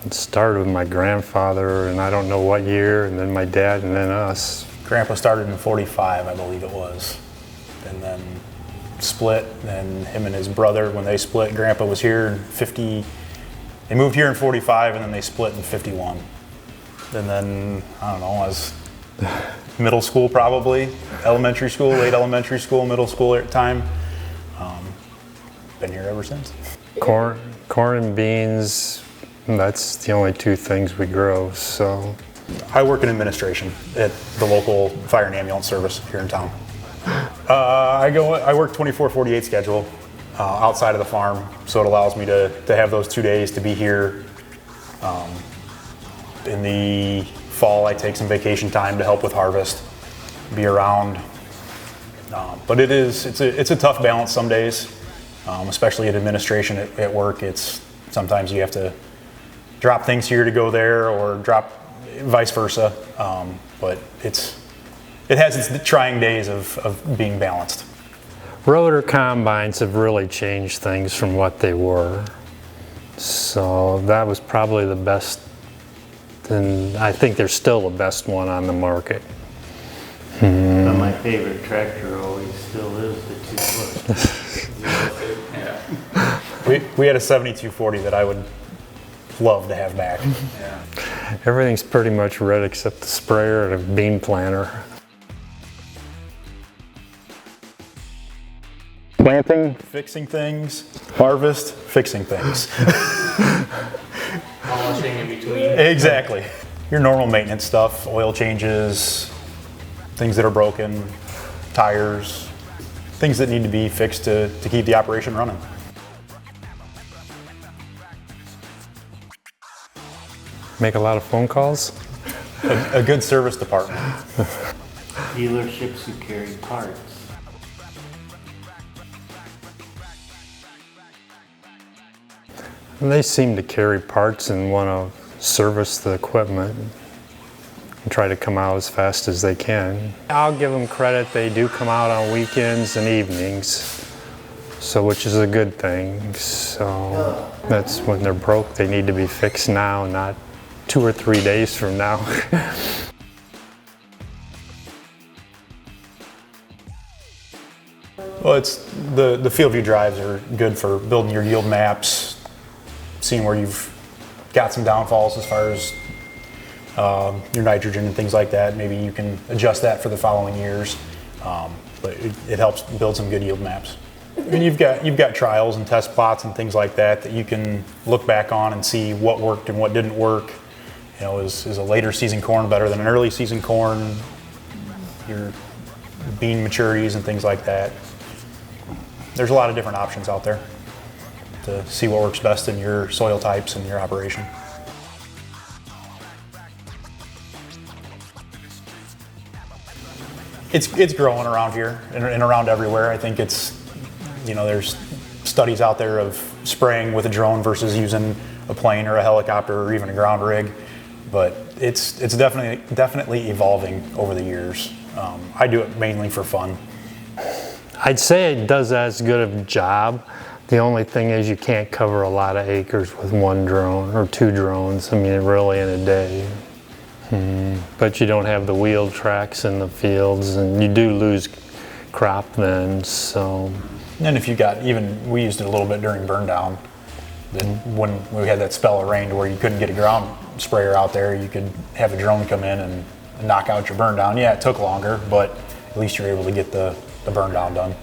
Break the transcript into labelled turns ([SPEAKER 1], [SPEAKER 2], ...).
[SPEAKER 1] It started with my grandfather, and I don't know what year, and then my dad, and then us.
[SPEAKER 2] Grandpa started in 45, I believe it was, and then split, and him and his brother, when they split, Grandpa was here in 50, they moved here in 45, and then they split in 51. And then, I don't know, I was middle school probably, elementary school, late elementary school, middle school at the time. Been here ever since.
[SPEAKER 1] Corn and beans, that's the only two things we grow, so.
[SPEAKER 2] I work in administration at the local fire and ambulance service here in town. I work 24/48 schedule outside of the farm, so it allows me to have those 2 days to be here. In the fall, I take some vacation time to help with harvest, be around. But it's a tough balance some days, especially at administration at work. It's sometimes you have to drop things here to go there, or drop vice versa. But it has its trying days of being balanced.
[SPEAKER 1] Rotor combines have really changed things from what they were. So that was probably the best, and I think they're still the best one on the market.
[SPEAKER 3] But my favorite tractor always still is the 2-foot.
[SPEAKER 2] Yeah. We had a 7240 that I would love to have back. Yeah.
[SPEAKER 1] Everything's pretty much red except the sprayer and a bean planter. Planting,
[SPEAKER 2] fixing things, harvest, fixing things.
[SPEAKER 3] Polishing in between.
[SPEAKER 2] Exactly. Your normal maintenance stuff, oil changes, things that are broken, tires, things that need to be fixed to keep the operation running.
[SPEAKER 1] Make a lot of phone calls.
[SPEAKER 2] A good service department.
[SPEAKER 3] Dealerships who carry parts.
[SPEAKER 1] And they seem to carry parts and want to service the equipment and try to come out as fast as they can. I'll give them credit, they do come out on weekends and evenings, so which is a good thing. So that's when they're broke, they need to be fixed now, not 2 or 3 days from now.
[SPEAKER 2] Well, it's the field view drives are good for building your yield maps, seeing where you've got some downfalls as far as your nitrogen and things like that. Maybe you can adjust that for the following years, but it helps build some good yield maps. And you've got trials and test plots and things like that you can look back on and see what worked and what didn't work. You know, is a later season corn better than an early season corn? Your bean maturities and things like that. There's a lot of different options out there to see what works best in your soil types and your operation. It's growing around here and around everywhere. I think there's studies out there of spraying with a drone versus using a plane or a helicopter or even a ground rig, but it's definitely evolving over the years. I do it mainly for fun.
[SPEAKER 1] I'd say it does as good of a job. The only thing is you can't cover a lot of acres with one drone or 2 drones. I mean, really in a day. But you don't have the wheel tracks in the fields, and you do lose crop then, so.
[SPEAKER 2] And if you got, we used it a little bit during burn down. When we had that spell of rain to where you couldn't get a ground sprayer out there, you could have a drone come in and knock out your burn down. Yeah, it took longer, but at least you're able to get the burn down done.